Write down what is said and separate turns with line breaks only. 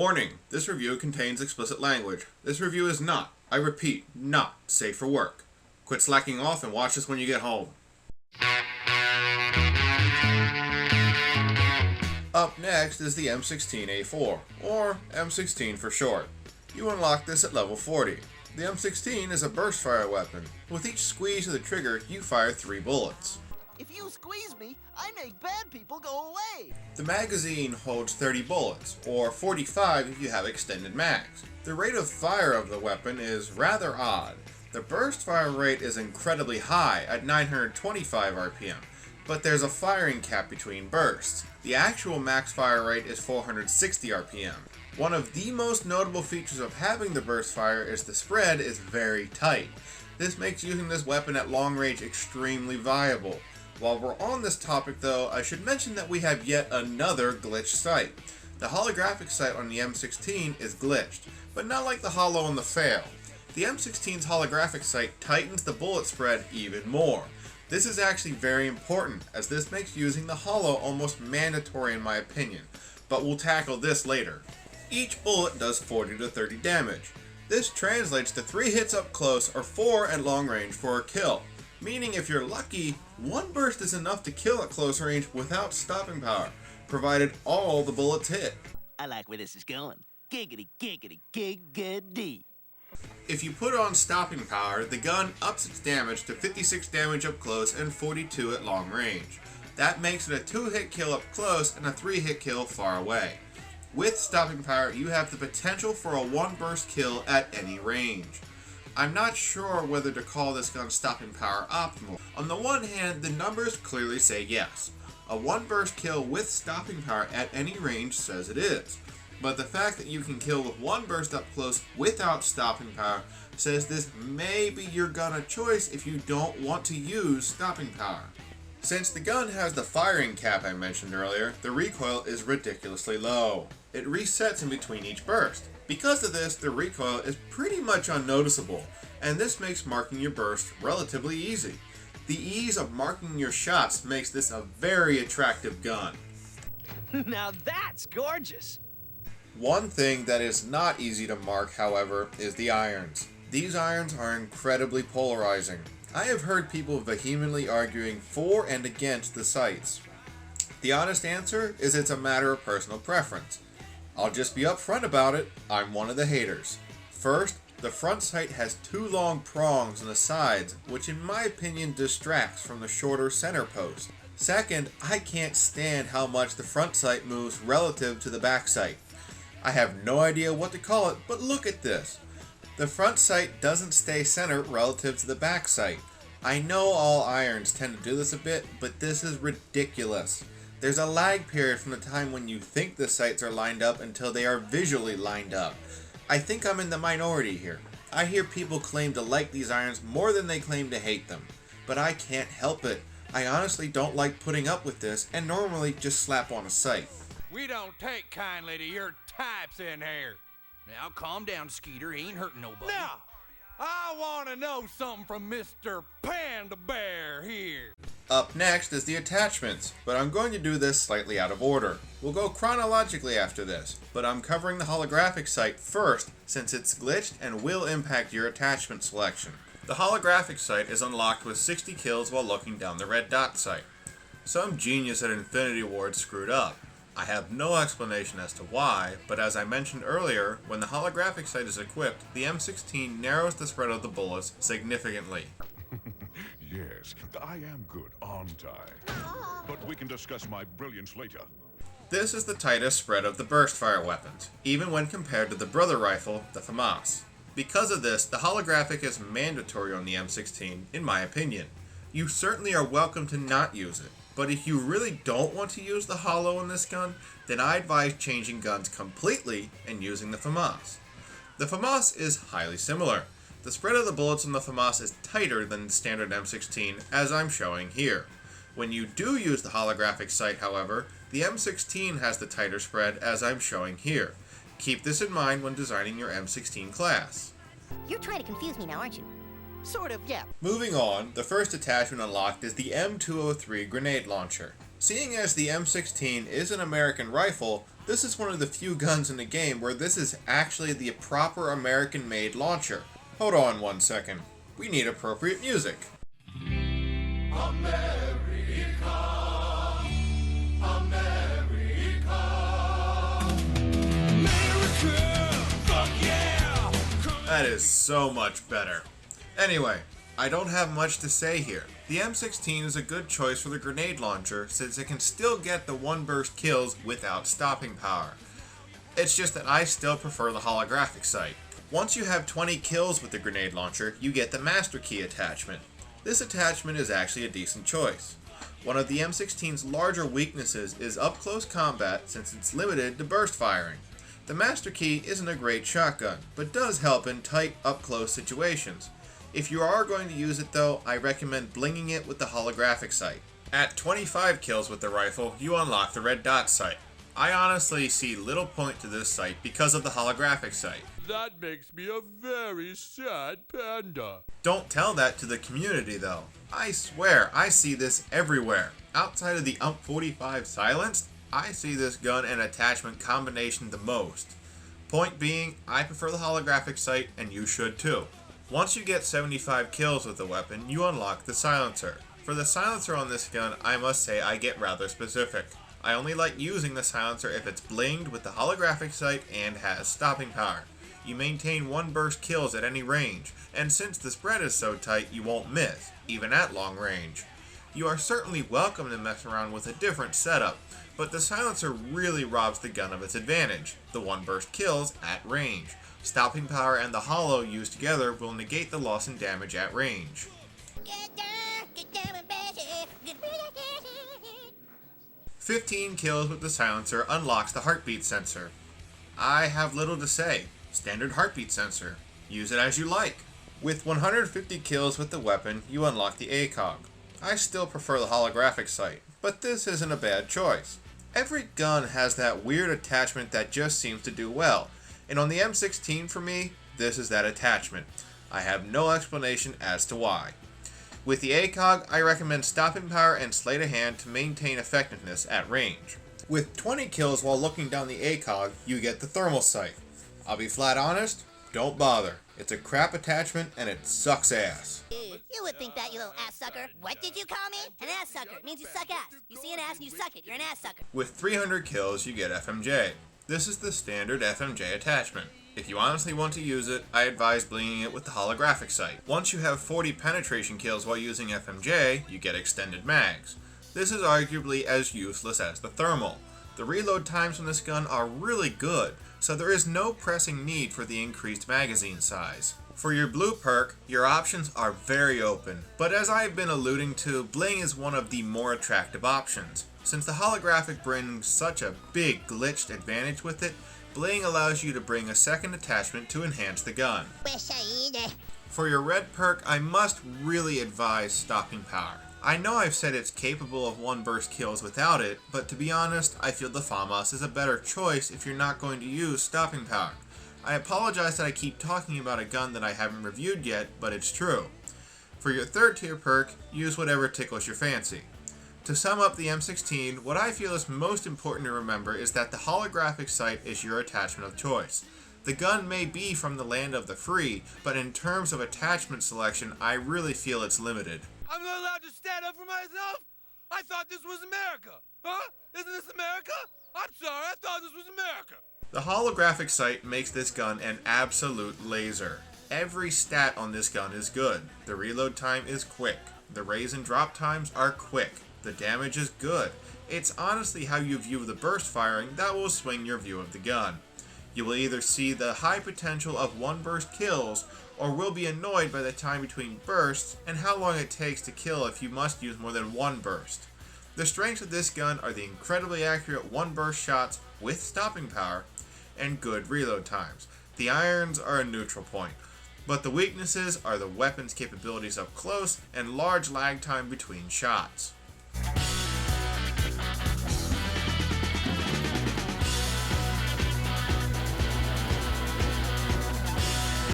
Warning, this review contains explicit language. This review is not, I repeat, not safe for work. Quit slacking off and watch this when you get home. Up next is the M16A4, or M16 for short. You unlock this at level 40. The M16 is a burst fire weapon. With each squeeze of the trigger, you fire 3 bullets.
If you squeeze me, I make bad people go away.
The magazine holds 30 bullets, or 45 if you have extended mags. The rate of fire of the weapon is rather odd. The burst fire rate is incredibly high at 925 RPM, but there's a firing cap between bursts. The actual max fire rate is 460 RPM. One of the most notable features of having the burst fire is the spread is very tight. This makes using this weapon at long range extremely viable. While we're on this topic though, I should mention that we have yet another glitched sight. The holographic sight on the M16 is glitched, but not like the holo on the fail. The M16's holographic sight tightens the bullet spread even more. This is actually very important, as this makes using the holo almost mandatory in my opinion, but we'll tackle this later. Each bullet does 40 to 30 damage. This translates to 3 hits up close or 4 at long range for a kill. Meaning if you're lucky, 1 burst is enough to kill at close range without stopping power, provided all the bullets hit.
I like where this is going. Giggity, giggity, giggity.
If you put on stopping power, the gun ups its damage to 56 damage up close and 42 at long range. That makes it a 2-hit kill up close and a 3-hit kill far away. With stopping power, you have the potential for a 1 burst kill at any range. I'm not sure whether to call this gun's stopping power optimal. On the one hand, the numbers clearly say yes. A 1 burst kill with stopping power at any range says it is. But the fact that you can kill with 1 burst up close without stopping power says this may be your gun of choice if you don't want to use stopping power. Since the gun has the firing cap I mentioned earlier, the recoil is ridiculously low. It resets in between each burst. Because of this, the recoil is pretty much unnoticeable, and this makes marking your burst relatively easy. The ease of marking your shots makes this a very attractive gun.
Now that's gorgeous.
One thing that is not easy to mark, however, is the irons. These irons are incredibly polarizing. I have heard people vehemently arguing for and against the sights. The honest answer is it's a matter of personal preference. I'll just be upfront about it, I'm one of the haters. First, the front sight has 2 long prongs on the sides, which in my opinion distracts from the shorter center post. Second, I can't stand how much the front sight moves relative to the back sight. I have no idea what to call it, but look at this. The front sight doesn't stay centered relative to the back sight. I know all irons tend to do this a bit, but this is ridiculous. There's a lag period from the time when you think the sights are lined up until they are visually lined up. I think I'm in the minority here. I hear people claim to like these irons more than they claim to hate them, but I can't help it. I honestly don't like putting up with this and normally just slap on a sight.
We don't take kindly to your types in here. Now calm down, Skeeter. He ain't hurting nobody. Now, I want to know something from Mr. Panda Bear here.
Up next is the attachments, but I'm going to do this slightly out of order. We'll go chronologically after this, but I'm covering the holographic sight first since it's glitched and will impact your attachment selection. The holographic sight is unlocked with 60 kills while looking down the red dot sight. Some genius at Infinity Ward screwed up. I have no explanation as to why, but as I mentioned earlier, when the holographic sight is equipped, the M16 narrows the spread of the bullets significantly.
Yes, I am good, aren't I? But we can discuss my brilliance later.
This is the tightest spread of the burst fire weapons, even when compared to the brother rifle, the FAMAS. Because of this, the holographic is mandatory on the M16, in my opinion. You certainly are welcome to not use it, but if you really don't want to use the holo on this gun, then I advise changing guns completely and using the FAMAS. The FAMAS is highly similar. The spread of the bullets on the FAMAS is tighter than the standard M16, as I'm showing here. When you do use the holographic sight, however, the M16 has the tighter spread, as I'm showing here. Keep this in mind when designing your M16 class.
You're trying to confuse me now, aren't you?
Sort of, yeah.
Moving on, the first attachment unlocked is the M203 grenade launcher. Seeing as the M16 is an American rifle, this is one of the few guns in the game where this is actually the proper American-made launcher. Hold on one second. We need appropriate music. America, America, America, fuck yeah! That is so much better. Anyway, I don't have much to say here. The M16 is a good choice for the grenade launcher since it can still get the one burst kills without stopping power. It's just that I still prefer the holographic sight. Once you have 20 kills with the grenade launcher, you get the Master Key attachment. This attachment is actually a decent choice. One of the M16's larger weaknesses is up close combat since it's limited to burst firing. The Master Key isn't a great shotgun, but does help in tight up close situations. If you are going to use it though, I recommend blinging it with the holographic sight. At 25 kills with the rifle, you unlock the red dot sight. I honestly see little point to this sight because of the holographic sight.
That makes me a very sad panda.
Don't tell that to the community though. I swear, I see this everywhere. Outside of the UMP45 silenced, I see this gun and attachment combination the most. Point being, I prefer the holographic sight and you should too. Once you get 75 kills with the weapon, you unlock the silencer. For the silencer on this gun, I must say I get rather specific. I only like using the silencer if it's blinged with the holographic sight and has stopping power. You maintain one burst kills at any range, and since the spread is so tight, you won't miss, even at long range. You are certainly welcome to mess around with a different setup, but the silencer really robs the gun of its advantage, the one burst kills at range. Stopping power and the holo used together will negate the loss in damage at range. 15 kills with the silencer unlocks the heartbeat sensor. I have little to say. Standard heartbeat sensor. Use it as you like. With 150 kills with the weapon, you unlock the ACOG. I still prefer the holographic sight, but this isn't a bad choice. Every gun has that weird attachment that just seems to do well. And on the M16 for me, this is that attachment. I have no explanation as to why. With the ACOG, I recommend stopping power and sleight of hand to maintain effectiveness at range. With 20 kills while looking down the ACOG, you get the thermal sight. I'll be flat honest, don't bother. It's a crap attachment and it sucks ass.
You would think that, you little ass sucker. What did you call me? An ass sucker. It means you suck ass. You see an ass and you suck it. You're an ass sucker.
With 300 kills, you get FMJ. This is the standard FMJ attachment. If you honestly want to use it, I advise blinging it with the holographic sight. Once you have 40 penetration kills while using FMJ, you get extended mags. This is arguably as useless as the thermal. The reload times on this gun are really good, so there is no pressing need for the increased magazine size. For your blue perk, your options are very open, but as I've been alluding to, bling is one of the more attractive options. Since the holographic brings such a big glitched advantage with it, bling allows you to bring a second attachment to enhance the gun. For your red perk, I must really advise stopping power. I know I've said it's capable of one burst kills without it, but to be honest, I feel the FAMAS is a better choice if you're not going to use stopping power. I apologize that I keep talking about a gun that I haven't reviewed yet, but it's true. For your third tier perk, use whatever tickles your fancy. To sum up the M16, what I feel is most important to remember is that the holographic sight is your attachment of choice. The gun may be from the land of the free, but in terms of attachment selection, I really feel it's limited.
I'm not allowed to stand up for myself? I thought this was America. Huh? Isn't this America? I'm sorry, I thought this was America.
The holographic sight makes this gun an absolute laser. Every stat on this gun is good. The reload time is quick. The raise and drop times are quick. The damage is good. It's honestly how you view the burst firing that will swing your view of the gun. You will either see the high potential of one burst kills, or will be annoyed by the time between bursts and how long it takes to kill if you must use more than one burst. The strengths of this gun are the incredibly accurate one burst shots with stopping power and good reload times. The irons are a neutral point, but the weaknesses are the weapon's capabilities up close and large lag time between shots.